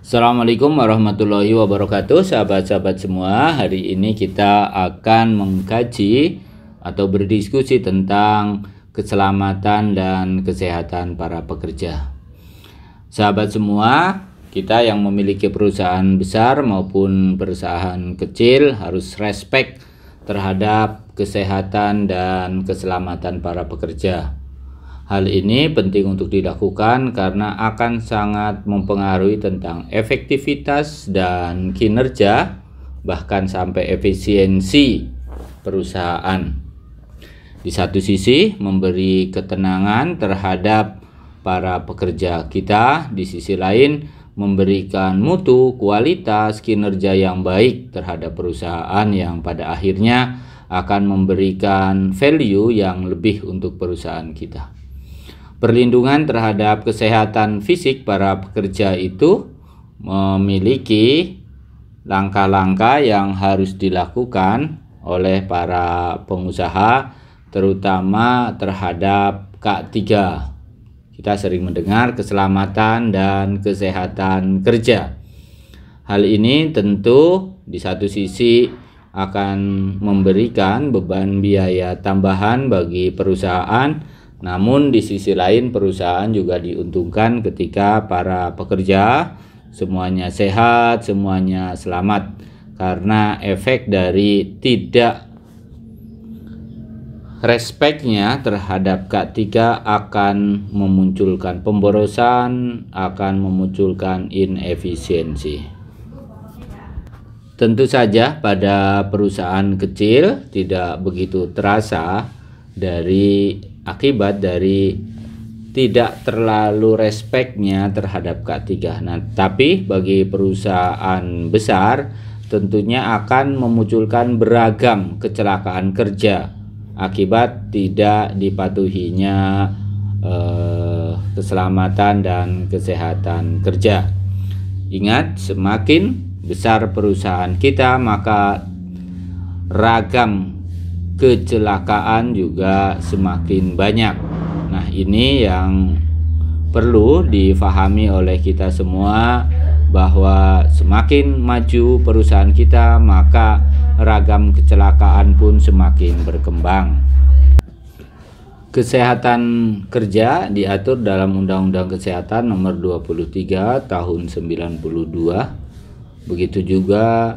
Assalamualaikum warahmatullahi wabarakatuh, sahabat-sahabat semua. Hari ini kita akan mengkaji atau berdiskusi tentang keselamatan dan kesehatan para pekerja. Sahabat semua, kita yang memiliki perusahaan besar maupun perusahaan kecil harus respect terhadap kesehatan dan keselamatan para pekerja. Hal ini penting untuk dilakukan karena akan sangat mempengaruhi tentang efektivitas dan kinerja, bahkan sampai efisiensi perusahaan. Di satu sisi memberi ketenangan terhadap para pekerja kita, di sisi lain memberikan mutu, kualitas, kinerja yang baik terhadap perusahaan yang pada akhirnya akan memberikan value yang lebih untuk perusahaan kita. Perlindungan terhadap kesehatan fisik para pekerja itu memiliki langkah-langkah yang harus dilakukan oleh para pengusaha, terutama terhadap K3. Kita sering mendengar keselamatan dan kesehatan kerja. Hal ini tentu di satu sisi akan memberikan beban biaya tambahan bagi perusahaan. Namun di sisi lain perusahaan juga diuntungkan ketika para pekerja semuanya sehat, semuanya selamat. Karena efek dari tidak respeknya terhadap K3 akan memunculkan pemborosan, akan memunculkan inefisiensi. Tentu saja pada perusahaan kecil tidak begitu terasa akibat dari tidak terlalu respeknya terhadap K3. Nah, tapi bagi perusahaan besar tentunya akan memunculkan beragam kecelakaan kerja akibat tidak dipatuhinya keselamatan dan kesehatan kerja. Ingat, semakin besar perusahaan kita, maka ragam kecelakaan juga semakin banyak. Nah, ini yang perlu difahami oleh kita semua, bahwa semakin maju perusahaan kita, maka ragam kecelakaan pun semakin berkembang. Kesehatan kerja diatur dalam Undang-Undang Kesehatan Nomor 23 Tahun 92. Begitu juga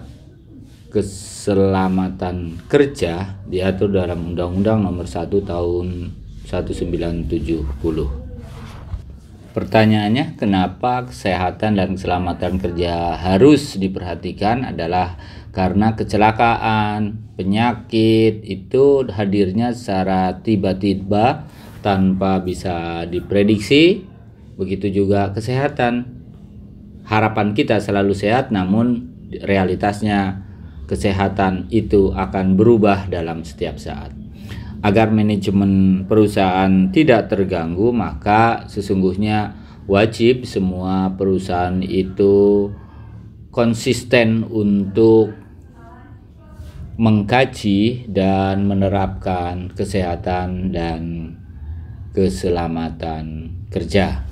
keselamatan kerja diatur dalam Undang-Undang Nomor 1 Tahun 1970. Pertanyaannya, kenapa kesehatan dan keselamatan kerja harus diperhatikan? Adalah karena kecelakaan, penyakit itu hadirnya secara tiba-tiba tanpa bisa diprediksi. Begitu juga kesehatan. Harapan kita selalu sehat, namun realitasnya kesehatan itu akan berubah dalam setiap saat. Agar manajemen perusahaan tidak terganggu, maka sesungguhnya wajib semua perusahaan itu konsisten untuk mengkaji dan menerapkan kesehatan dan keselamatan kerja.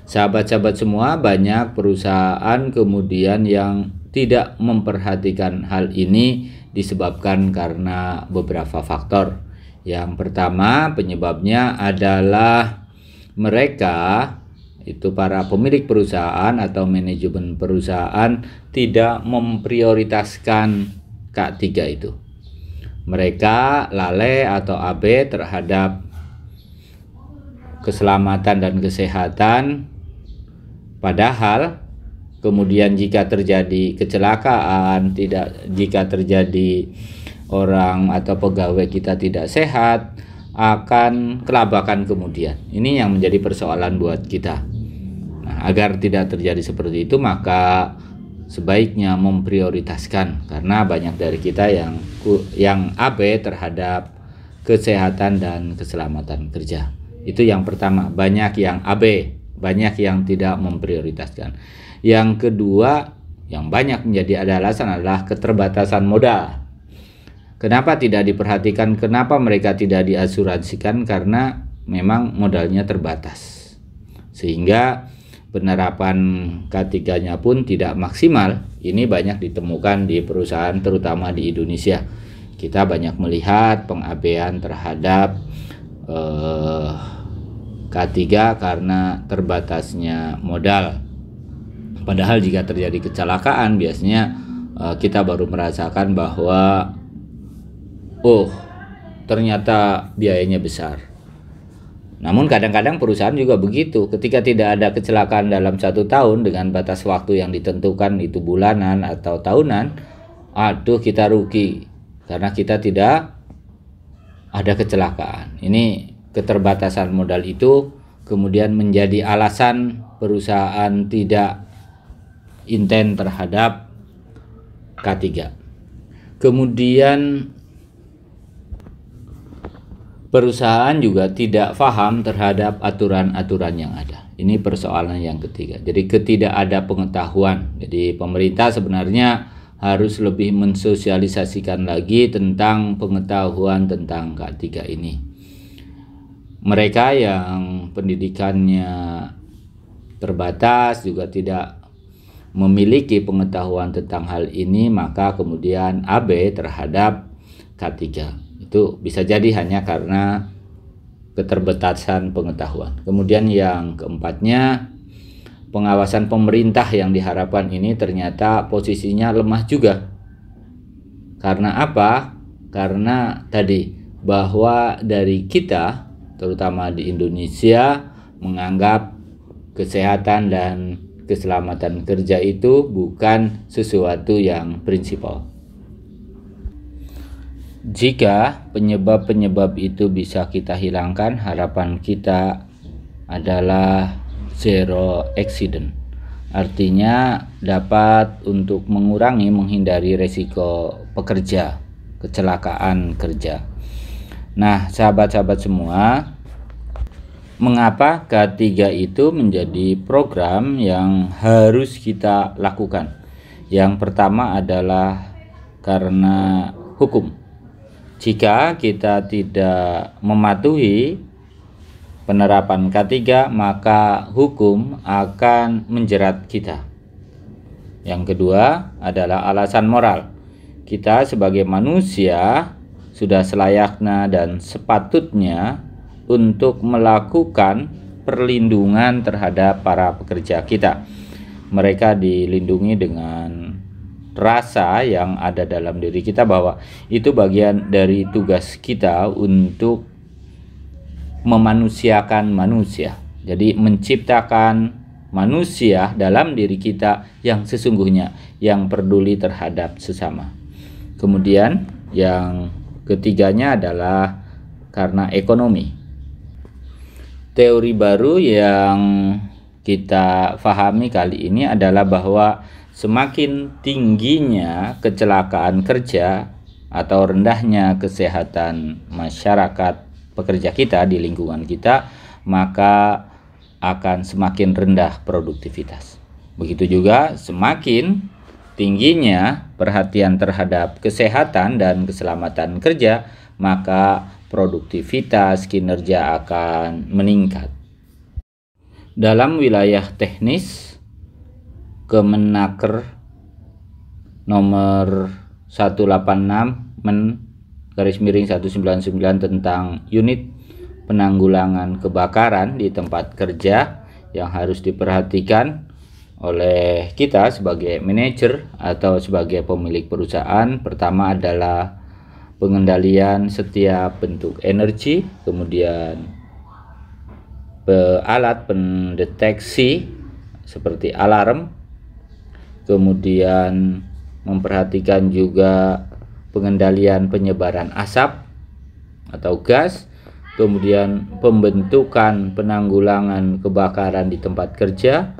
Sahabat-sahabat semua, banyak perusahaan kemudian yang tidak memperhatikan hal ini disebabkan karena beberapa faktor. Yang pertama, penyebabnya adalah mereka, itu para pemilik perusahaan atau manajemen perusahaan, tidak memprioritaskan K3 itu. Mereka lalai atau abai terhadap keselamatan dan kesehatan, padahal kemudian jika terjadi kecelakaan, jika terjadi orang atau pegawai kita tidak sehat, akan kelabakan kemudian. Ini yang menjadi persoalan buat kita. Nah, agar tidak terjadi seperti itu, maka sebaiknya memprioritaskan, karena banyak dari kita yang abai terhadap kesehatan dan keselamatan kerja. Itu yang pertama, banyak yang abai, banyak yang tidak memprioritaskan. Yang kedua, yang banyak menjadi alasan adalah keterbatasan modal. Kenapa tidak diperhatikan? Kenapa mereka tidak diasuransikan? Karena memang modalnya terbatas. Sehingga penerapan K3-nya pun tidak maksimal. Ini banyak ditemukan di perusahaan terutama di Indonesia. Kita banyak melihat pengabaian terhadap K3 karena terbatasnya modal. Padahal jika terjadi kecelakaan biasanya kita baru merasakan bahwa ternyata biayanya besar. Namun kadang-kadang perusahaan juga begitu, ketika tidak ada kecelakaan dalam 1 tahun dengan batas waktu yang ditentukan itu bulanan atau tahunan, kita rugi karena kita tidak ada kecelakaan. Ini keterbatasan modal itu kemudian menjadi alasan perusahaan tidak intent terhadap K3. Kemudian perusahaan juga tidak paham terhadap aturan-aturan yang ada. Ini persoalan yang ketiga. Jadi tidak ada pengetahuan. Jadi pemerintah sebenarnya harus lebih mensosialisasikan lagi tentang pengetahuan tentang K3 ini. Mereka yang pendidikannya terbatas juga tidak memiliki pengetahuan tentang hal ini, maka kemudian abai terhadap K3. Itu bisa jadi hanya karena keterbatasan pengetahuan. Kemudian yang keempatnya, pengawasan pemerintah yang diharapkan ini ternyata posisinya lemah juga. Karena apa? Karena tadi bahwa dari kita, terutama di Indonesia, menganggap kesehatan dan keselamatan kerja itu bukan sesuatu yang prinsipal. Jika penyebab-penyebab itu bisa kita hilangkan, harapan kita adalah zero accident. Artinya dapat untuk menghindari resiko pekerja, kecelakaan kerja. Nah, sahabat-sahabat semua, mengapa K3 itu menjadi program yang harus kita lakukan? Yang pertama adalah karena hukum. Jika kita tidak mematuhi penerapan K3, maka hukum akan menjerat kita. Yang kedua adalah alasan moral. Kita sebagai manusia sudah selayaknya dan sepatutnya untuk melakukan perlindungan terhadap para pekerja kita. Mereka dilindungi dengan rasa yang ada dalam diri kita bahwa itu bagian dari tugas kita untuk memanusiakan manusia. Jadi menciptakan manusia dalam diri kita yang sesungguhnya, yang peduli terhadap sesama. Kemudian yang ketiganya adalah karena ekonomi. Teori baru yang kita pahami kali ini adalah bahwa semakin tingginya kecelakaan kerja atau rendahnya kesehatan masyarakat pekerja kita di lingkungan kita, maka akan semakin rendah produktivitas. Begitu juga semakin tingginya perhatian terhadap kesehatan dan keselamatan kerja, maka produktivitas kinerja akan meningkat. Dalam wilayah teknis, Kemenaker nomor 186/1999 tentang unit penanggulangan kebakaran di tempat kerja yang harus diperhatikan oleh kita sebagai manajer atau sebagai pemilik perusahaan. Pertama adalah pengendalian setiap bentuk energi, kemudian alat pendeteksi seperti alarm, kemudian memperhatikan juga pengendalian penyebaran asap atau gas, kemudian pembentukan penanggulangan kebakaran di tempat kerja,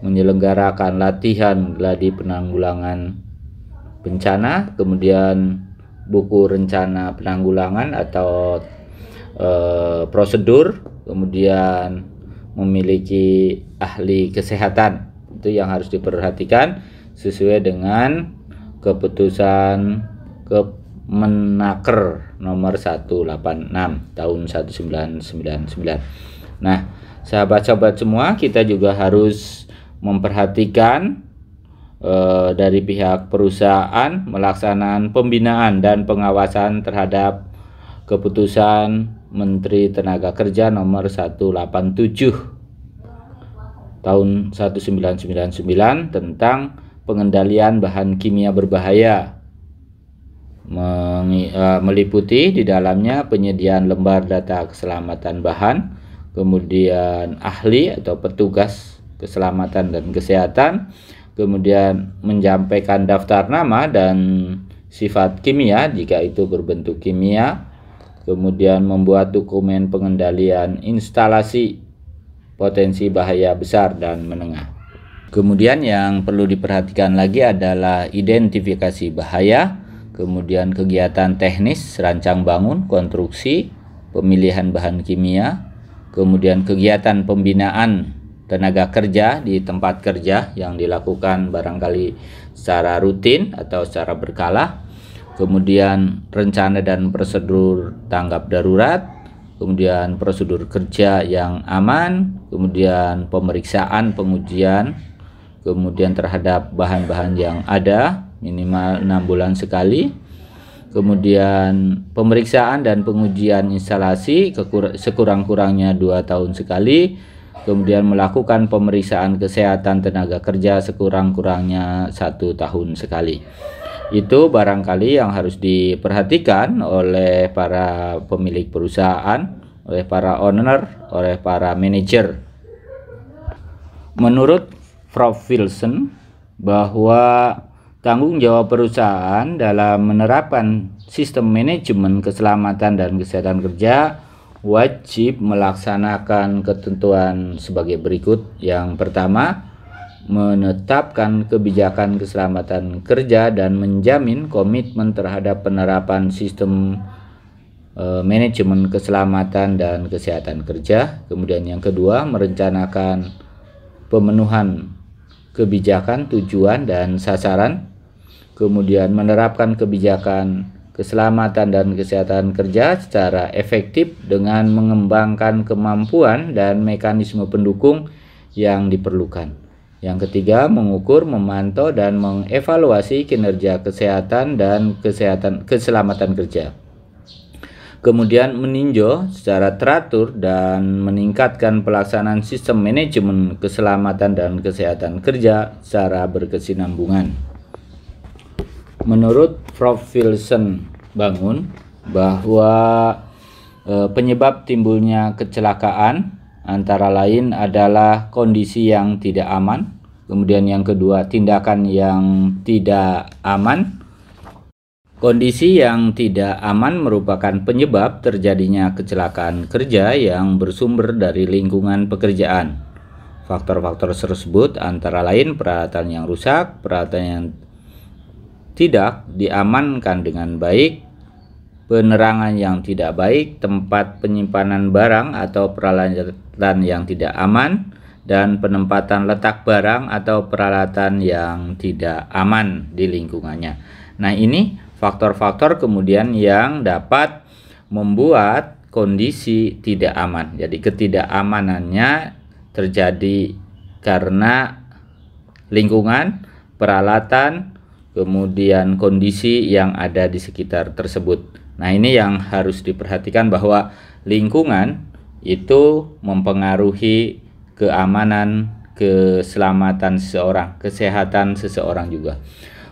menyelenggarakan latihan gladi penanggulangan bencana, kemudian buku rencana penanggulangan atau prosedur, kemudian memiliki ahli kesehatan. Itu yang harus diperhatikan sesuai dengan keputusan Kemenaker nomor 186 tahun 1999. Nah, Sahabat-sahabat semua, kita juga harus memperhatikan dari pihak perusahaan melaksanakan pembinaan dan pengawasan terhadap keputusan Menteri Tenaga Kerja nomor 187 tahun 1999 tentang pengendalian bahan kimia berbahaya, meliputi di dalamnya penyediaan lembar data keselamatan bahan, kemudian ahli atau petugas keselamatan dan kesehatan, kemudian menyampaikan daftar nama dan sifat kimia jika itu berbentuk kimia, kemudian membuat dokumen pengendalian instalasi potensi bahaya besar dan menengah. Kemudian yang perlu diperhatikan lagi adalah identifikasi bahaya, kemudian kegiatan teknis, rancang bangun, konstruksi, pemilihan bahan kimia, kemudian kegiatan pembinaan tenaga kerja di tempat kerja yang dilakukan barangkali secara rutin atau secara berkala, kemudian rencana dan prosedur tanggap darurat, kemudian prosedur kerja yang aman, kemudian pemeriksaan pengujian, kemudian terhadap bahan-bahan yang ada minimal 6 bulan sekali, kemudian pemeriksaan dan pengujian instalasi sekurang-kurangnya 2 tahun sekali, kemudian melakukan pemeriksaan kesehatan tenaga kerja sekurang-kurangnya 1 tahun sekali. Itu barangkali yang harus diperhatikan oleh para pemilik perusahaan, oleh para owner, oleh para manajer. Menurut Prof. Wilson, bahwa tanggung jawab perusahaan dalam menerapkan sistem manajemen keselamatan dan kesehatan kerja wajib melaksanakan ketentuan sebagai berikut. Yang pertama, menetapkan kebijakan keselamatan kerja dan menjamin komitmen terhadap penerapan sistem manajemen keselamatan dan kesehatan kerja. Kemudian yang kedua, merencanakan pemenuhan kebijakan, tujuan, dan sasaran. Kemudian menerapkan kebijakan keselamatan dan kesehatan kerja secara efektif dengan mengembangkan kemampuan dan mekanisme pendukung yang diperlukan. Yang ketiga, mengukur, memantau, dan mengevaluasi kinerja kesehatan dan keselamatan kerja. Kemudian meninjau secara teratur dan meningkatkan pelaksanaan sistem manajemen keselamatan dan kesehatan kerja secara berkesinambungan. Menurut Prof. Wilson Bangun, bahwa penyebab timbulnya kecelakaan antara lain adalah kondisi yang tidak aman, kemudian yang kedua tindakan yang tidak aman. Kondisi yang tidak aman merupakan penyebab terjadinya kecelakaan kerja yang bersumber dari lingkungan pekerjaan. Faktor-faktor tersebut antara lain peralatan yang rusak, peralatan yang tidak diamankan dengan baik, penerangan yang tidak baik, tempat penyimpanan barang atau peralatan yang tidak aman, dan penempatan letak barang atau peralatan yang tidak aman di lingkungannya. Nah, ini faktor-faktor kemudian yang dapat membuat kondisi tidak aman. Jadi ketidakamanannya terjadi karena lingkungan, peralatan, kemudian kondisi yang ada di sekitar tersebut. Nah, ini yang harus diperhatikan, bahwa lingkungan itu mempengaruhi keamanan, keselamatan seseorang, kesehatan seseorang juga.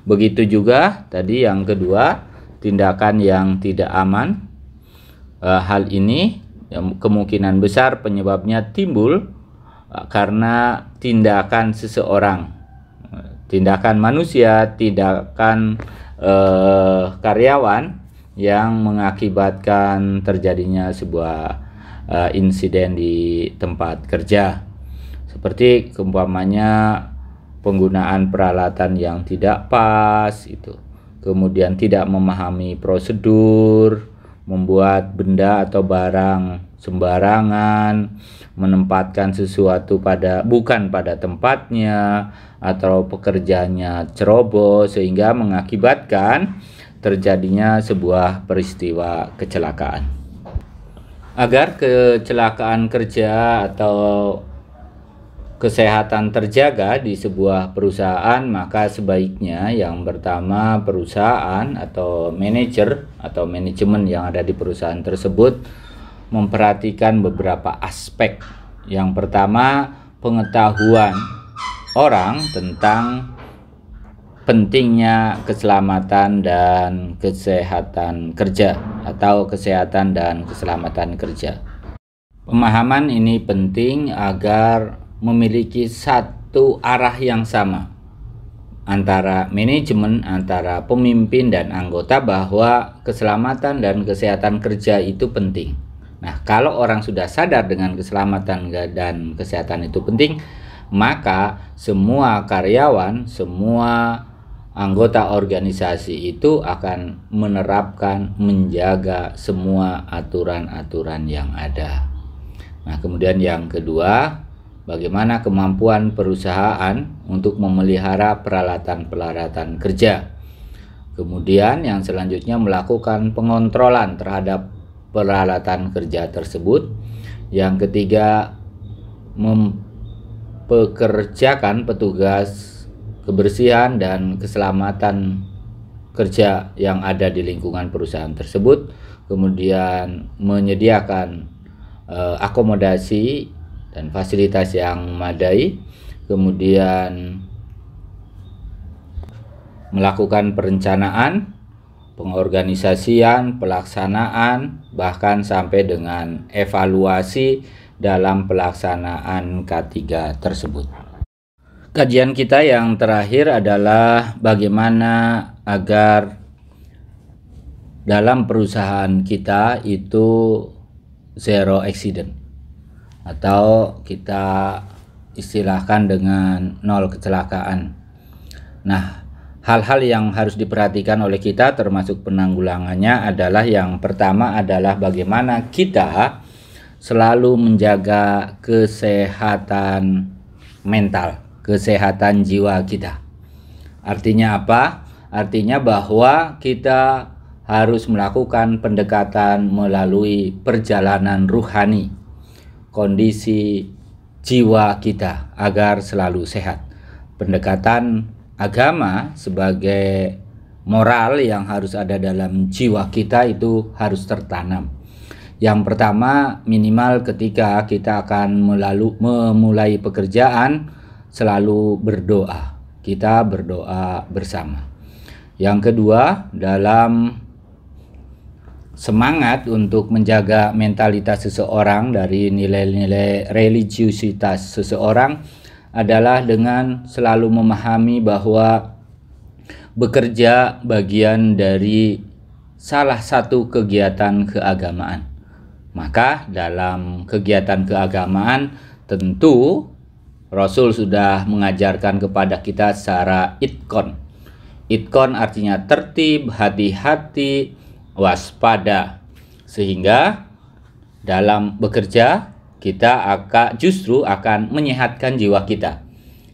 Begitu juga tadi yang kedua, tindakan yang tidak aman. Hal ini kemungkinan besar penyebabnya timbul karena tindakan seseorang, tindakan manusia, tindakan karyawan yang mengakibatkan terjadinya sebuah insiden di tempat kerja, seperti umpamanya penggunaan peralatan yang tidak pas itu, kemudian tidak memahami prosedur, membuat benda atau barang sembarangan, menempatkan sesuatu bukan pada tempatnya, atau pekerjaannya ceroboh sehingga mengakibatkan terjadinya sebuah peristiwa kecelakaan. Agar kecelakaan kerja atau kesehatan terjaga di sebuah perusahaan, maka sebaiknya yang pertama perusahaan atau manajer atau manajemen yang ada di perusahaan tersebut memperhatikan beberapa aspek. Yang pertama, pengetahuan orang tentang pentingnya keselamatan dan kesehatan kerja atau kesehatan dan keselamatan kerja. Pemahaman ini penting agar memiliki satu arah yang sama antara manajemen, antara pemimpin dan anggota, bahwa keselamatan dan kesehatan kerja itu penting. Nah, kalau orang sudah sadar dengan keselamatan dan kesehatan itu penting, maka semua karyawan, semua anggota organisasi itu akan menerapkan, menjaga semua aturan-aturan yang ada. Nah, kemudian yang kedua, bagaimana kemampuan perusahaan untuk memelihara peralatan-peralatan kerja. Kemudian yang selanjutnya melakukan pengontrolan terhadap peralatan kerja tersebut. Yang ketiga, mempekerjakan petugas kebersihan dan keselamatan kerja yang ada di lingkungan perusahaan tersebut, kemudian menyediakan akomodasi dan fasilitas yang memadai, kemudian melakukan perencanaan, pengorganisasian, pelaksanaan, bahkan sampai dengan evaluasi dalam pelaksanaan K3 tersebut. Kajian kita yang terakhir adalah bagaimana agar dalam perusahaan kita itu zero accident, atau kita istilahkan dengan 0 kecelakaan. Nah, hal-hal yang harus diperhatikan oleh kita termasuk penanggulangannya adalah yang pertama adalah bagaimana kita selalu menjaga kesehatan mental, kesehatan jiwa kita. Artinya apa? Artinya bahwa kita harus melakukan pendekatan melalui perjalanan ruhani kondisi jiwa kita agar selalu sehat. Pendekatan agama sebagai moral yang harus ada dalam jiwa kita itu harus tertanam. Yang pertama, minimal ketika kita akan memulai pekerjaan, selalu berdoa. Kita berdoa bersama. Yang kedua, dalam semangat untuk menjaga mentalitas seseorang dari nilai-nilai religiusitas seseorang adalah dengan selalu memahami bahwa bekerja bagian dari salah satu kegiatan keagamaan. Maka dalam kegiatan keagamaan tentu Rasul sudah mengajarkan kepada kita secara itqon. Itqon artinya tertib, hati-hati, waspada, sehingga dalam bekerja kita justru akan menyehatkan jiwa kita,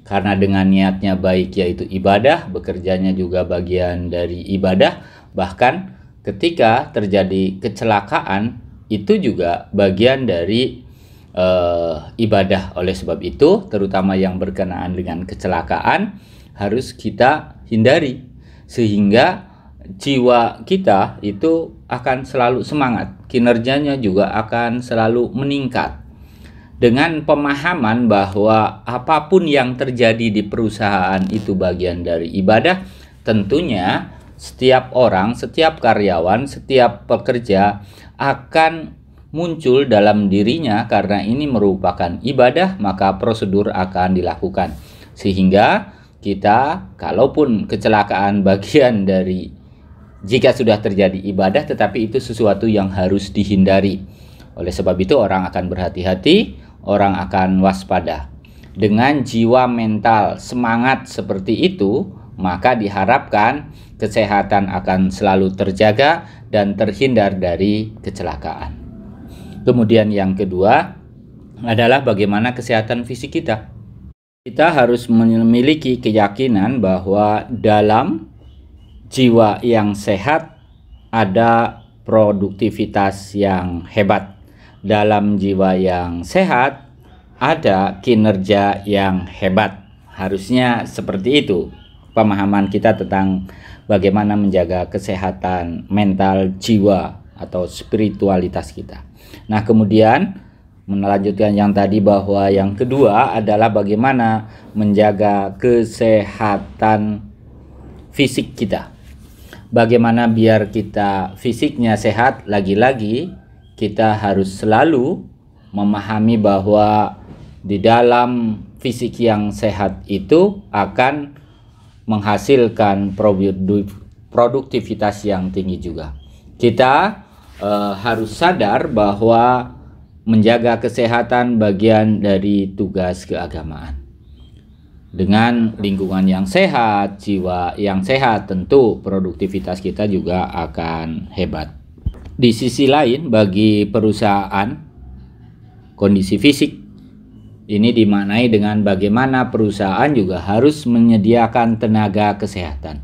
karena dengan niatnya baik yaitu ibadah, bekerjanya juga bagian dari ibadah. Bahkan ketika terjadi kecelakaan itu juga bagian dari ibadah. Oleh sebab itu, terutama yang berkenaan dengan kecelakaan harus kita hindari, sehingga jiwa kita itu akan selalu semangat, kinerjanya juga akan selalu meningkat. Dengan pemahaman bahwa apapun yang terjadi di perusahaan itu bagian dari ibadah, tentunya setiap orang, setiap karyawan, setiap pekerja akan muncul dalam dirinya karena ini merupakan ibadah, maka prosedur akan dilakukan. Sehingga kita, kalaupun kecelakaan bagian dari jika sudah terjadi ibadah, tetapi itu sesuatu yang harus dihindari. Oleh sebab itu orang akan berhati-hati, orang akan waspada. Dengan jiwa mental semangat seperti itu, maka diharapkan kesehatan akan selalu terjaga dan terhindar dari kecelakaan. Kemudian yang kedua adalah bagaimana kesehatan fisik kita. Kita harus memiliki keyakinan bahwa dalam jiwa yang sehat ada produktivitas yang hebat, dalam jiwa yang sehat ada kinerja yang hebat. Harusnya seperti itu pemahaman kita tentang bagaimana menjaga kesehatan mental jiwa atau spiritualitas kita. Nah, kemudian melanjutkan yang tadi, bahwa yang kedua adalah bagaimana menjaga kesehatan fisik kita. Bagaimana biar kita fisiknya sehat? Lagi-lagi kita harus selalu memahami bahwa di dalam fisik yang sehat itu akan menghasilkan produktivitas yang tinggi juga. Kita harus sadar bahwa menjaga kesehatan bagian dari tugas keagamaan. Dengan lingkungan yang sehat, jiwa yang sehat, tentu produktivitas kita juga akan hebat. Di sisi lain, bagi perusahaan, kondisi fisik ini dimaknai dengan bagaimana perusahaan juga harus menyediakan tenaga kesehatan,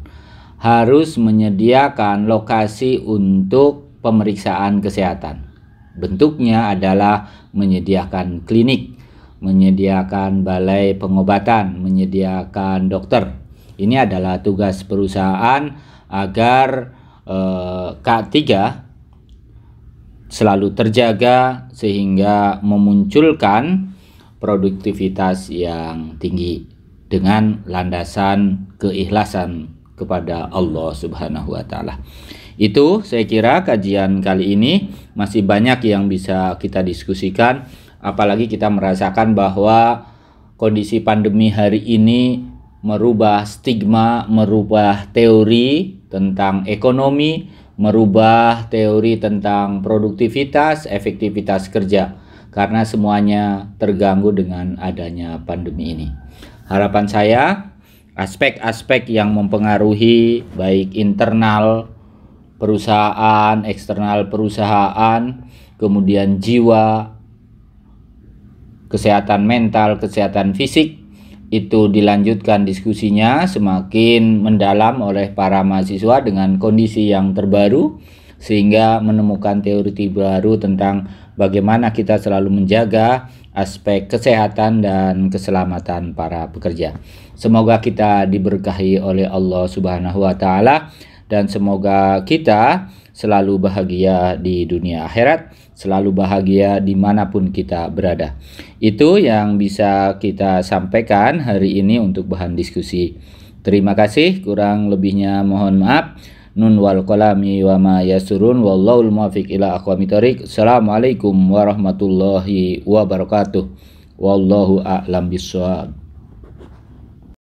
harus menyediakan lokasi untuk pemeriksaan kesehatan. Bentuknya adalah menyediakan klinik, menyediakan balai pengobatan, menyediakan dokter. Ini adalah tugas perusahaan agar K3 selalu terjaga sehingga memunculkan produktivitas yang tinggi dengan landasan keikhlasan kepada Allah Subhanahu wa taala. Itu saya kira kajian kali ini masih banyak yang bisa kita diskusikan, apalagi kita merasakan bahwa kondisi pandemi hari ini merubah stigma, merubah teori tentang ekonomi, merubah teori tentang produktivitas, efektivitas kerja, karena semuanya terganggu dengan adanya pandemi ini. Harapan saya, aspek-aspek yang mempengaruhi baik internal perusahaan, eksternal perusahaan, kemudian jiwa, kesehatan mental, kesehatan fisik, itu dilanjutkan diskusinya semakin mendalam oleh para mahasiswa dengan kondisi yang terbaru, sehingga menemukan teori baru tentang bagaimana kita selalu menjaga aspek kesehatan dan keselamatan para pekerja. Semoga kita diberkahi oleh Allah Subhanahu wa taala, dan semoga kita selalu bahagia di dunia akhirat, selalu bahagia dimanapun kita berada. Itu yang bisa kita sampaikan hari ini untuk bahan diskusi. Terima kasih, kurang lebihnya mohon maaf. Nun wal qalami wa ma yasurun, wallahul muwaffiq ila aqwamit thoriq. Assalamualaikum warahmatullahi wabarakatuh. Wallahu a'lam bishawab.